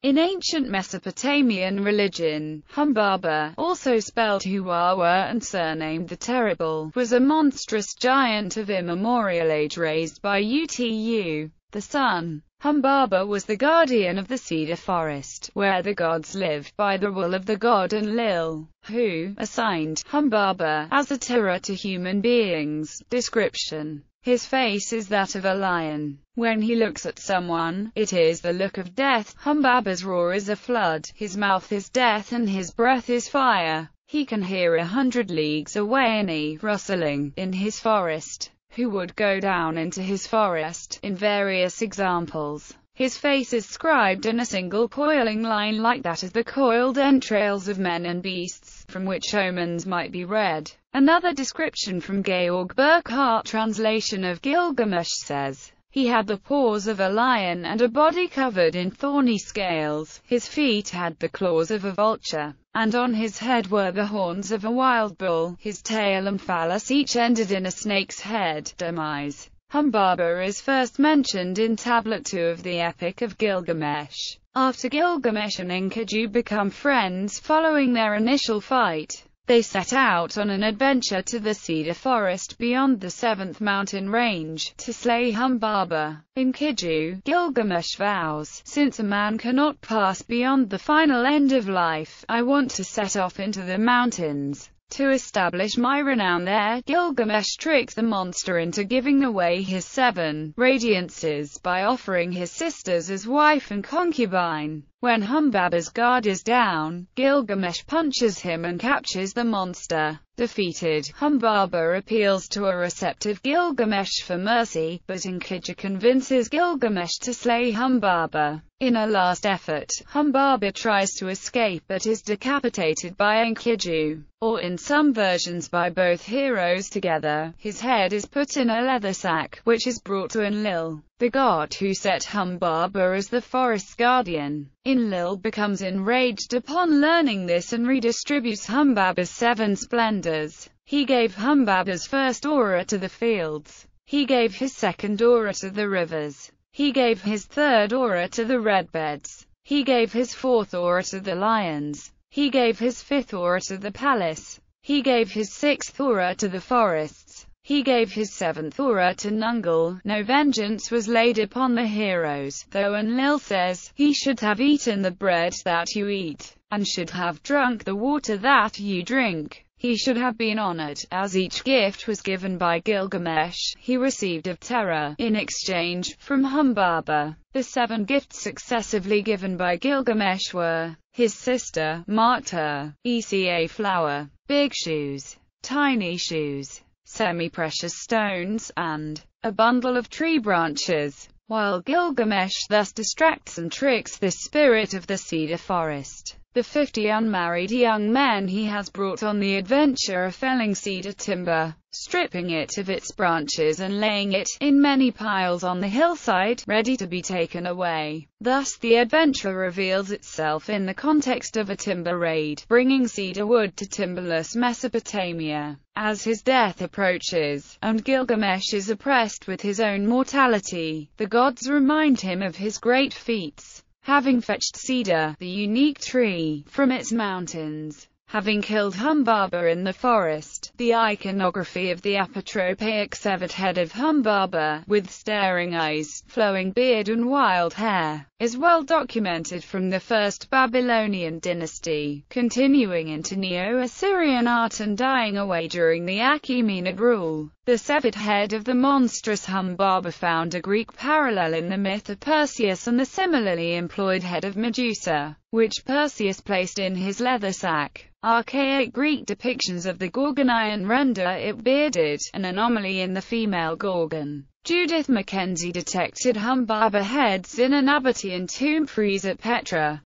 In ancient Mesopotamian religion, Humbaba, also spelled Huwawa and surnamed the Terrible, was a monstrous giant of immemorial age raised by Utu, the sun. Humbaba was the guardian of the cedar forest, where the gods lived, by the will of the god Enlil, who assigned Humbaba as a terror to human beings. Description: his face is that of a lion. When he looks at someone, it is the look of death. Humbaba's roar is a flood, his mouth is death and his breath is fire. He can hear 100 leagues away any rustling in his forest. Who would go down into his forest? In various examples, his face is scribed in a single coiling line like that of the coiled entrails of men and beasts, from which omens might be read. Another description from Georg Burckhardt translation of Gilgamesh says, he had the paws of a lion and a body covered in thorny scales, his feet had the claws of a vulture, and on his head were the horns of a wild bull, his tail and phallus each ended in a snake's head. Demise: Humbaba is first mentioned in Tablet 2 of the Epic of Gilgamesh. After Gilgamesh and Enkidu become friends following their initial fight, they set out on an adventure to the cedar forest beyond the 7th mountain range, to slay Humbaba. Enkidu, Gilgamesh vows, since a man cannot pass beyond the final end of life, I want to set off into the mountains to establish my renown there. Gilgamesh tricks the monster into giving away his 7 radiances by offering his sisters as wife and concubine. When Humbaba's guard is down, Gilgamesh punches him and captures the monster. Defeated, Humbaba appeals to a receptive Gilgamesh for mercy, but Enkidu convinces Gilgamesh to slay Humbaba. In a last effort, Humbaba tries to escape but is decapitated by Enkidu, or in some versions by both heroes together. His head is put in a leather sack, which is brought to Enlil, the god who set Humbaba as the forest's guardian. Enlil becomes enraged upon learning this and redistributes Humbaba's 7 splendors. He gave Humbaba's first aura to the fields. He gave his second aura to the rivers. He gave his third aura to the red beds. He gave his fourth aura to the lions. He gave his fifth aura to the palace. He gave his sixth aura to the forests. He gave his 7th aura to Nungal. No vengeance was laid upon the heroes, though Enlil says, he should have eaten the bread that you eat, and should have drunk the water that you drink. He should have been honored, as each gift was given by Gilgamesh, he received of terror, in exchange, from Humbaba. The 7 gifts successively given by Gilgamesh were, his sister, marked her, a flower, big shoes, tiny shoes, semi-precious stones, and a bundle of tree branches. While Gilgamesh thus distracts and tricks this spirit of the cedar forest, the 50 unmarried young men he has brought on the adventure of felling cedar timber, stripping it of its branches and laying it in many piles on the hillside, ready to be taken away. Thus the adventure reveals itself in the context of a timber raid, bringing cedar wood to timberless Mesopotamia. As his death approaches, and Gilgamesh is oppressed with his own mortality, the gods remind him of his great feats, having fetched cedar, the unique tree, from its mountains, having killed Humbaba in the forest. The iconography of the apotropaic severed head of Humbaba, with staring eyes, flowing beard and wild hair, is well documented from the First Babylonian dynasty, continuing into Neo-Assyrian art and dying away during the Achaemenid rule. The severed head of the monstrous Humbaba found a Greek parallel in the myth of Perseus and the similarly employed head of Medusa, which Perseus placed in his leather sack. Archaic Greek depictions of the Gorgonian render it bearded, an anomaly in the female Gorgon. Judith Mackenzie detected Humbaba heads in a Nabatean tomb frieze at Petra.